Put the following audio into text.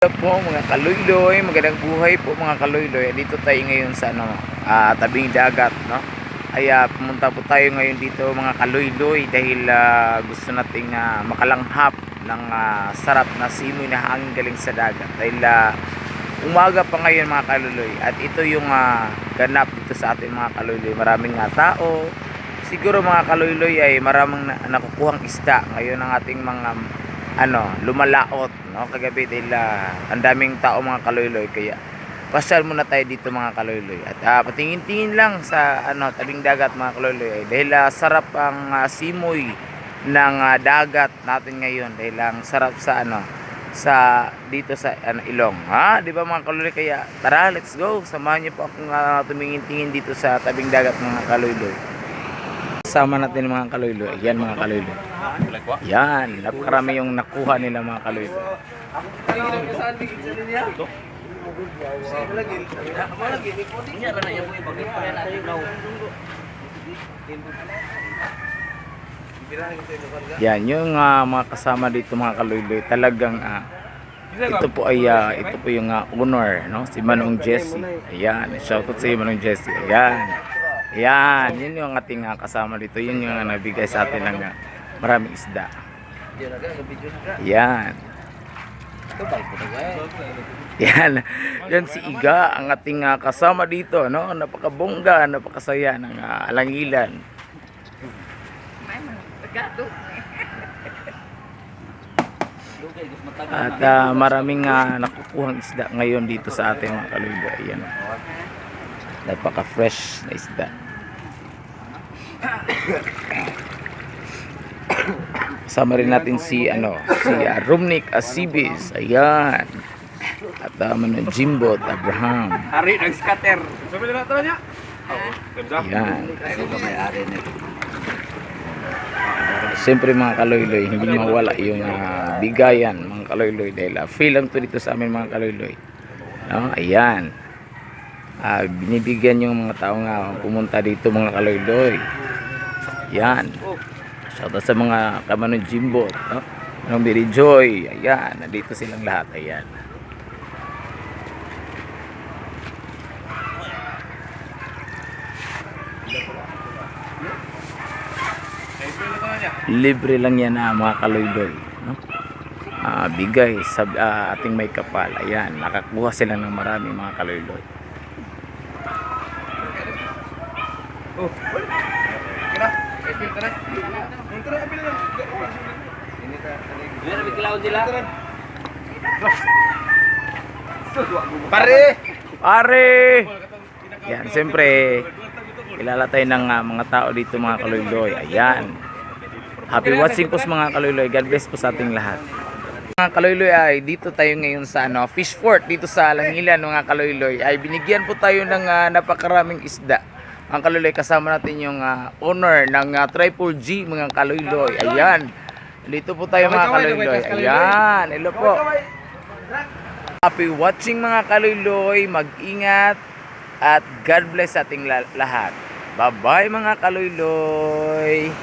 Hello po mga kaluyloy, magandang buhay po mga kaluyloy. Dito tayo ngayon sa tabing dagat, no? Ay pumunta po tayo ngayon dito mga kaluyloy dahil gusto nating makalanghap ng sarap na simoy na hangin galing sa dagat. Dahil umaga pa ngayon mga kaluyloy at ito yung ganap dito sa atin mga kaluyloy. Maraming tao. Siguro mga kaluyloy ay maraming nakukuhang isda ngayon ang ating mga lumalaot, no, kagabi dahil ang daming tao mga kaluyloy, kaya pasyal muna tayo dito mga kaluyloy at patingin-tingin lang sa tabing dagat mga kaluyloy dahil sarap ang simoy ng dagat natin ngayon dahil ang sarap sa sa dito sa ilong, di ba mga kaluyloy? Kaya tara, let's go, samahan niyo po akong tumingin-tingin dito sa tabing dagat mga kaluyloy. Sama natin mga kaluyloy. Yan mga kaluyloy. Yan, napakarami yung nakuha nila mga kaluyloy. Yan yung mga kasama dito mga kaluyloy. Talagang ito po yung owner, no? Si Manong Jesse. Ayan, shoutout sa Manong Jesse. Ayan. Yan, yun yung ating kasama dito. Yun yung nabigay sa atin ng maraming isda. Yan. Yan. Yan si Iga, ang ating kasama dito, no? Napakabongga, napakasaya ng alangilan. At maraming nakukuhang isda ngayon dito sa ating mga kaluyloy. Yan. Napaka-fresh na isda. Kasama rin natin si Rumnik Asibis. Ayan. At Jimbot Abraham. Hari ng scatter. Ayan. Siyempre mga kaluyloy, hindi mawala yung bigayan mga kaluyloy dahil free lang to dito sa amin mga kaluyloy. No? Ayan. Binibigyan yung mga tao nga pumunta dito mga kaluyloy. Yan. Shoutout sa mga kamanong Jimbot, no? Anong Mary Joy. Ayan, nandito silang lahat. Ayan. Libre lang yan mga kaluyloy, no? Bigay sa ating may kapal. Ayan, nakakuha sila ng marami mga kaluyloy. Pare! Yan, siyempre kilala tayo ng mga tao dito mga kaluyloy. Ayan. Happy watching po mga kaluyloy. God bless po sa ating lahat. Mga kaluyloy, ay dito tayo ngayon sa fish fort dito sa Langilan mga kaluyloy. Ay binigyan po tayo ng napakaraming isda. Ang kaluyloy, kasama natin yung owner ng Triple G mga kaluyloy. Ayan. Dito po tayo mga kaluyloy. Ayan. Hello po. Happy watching mga kaluyloy. Mag-ingat at God bless sa ating lahat. Bye bye mga kaluyloy.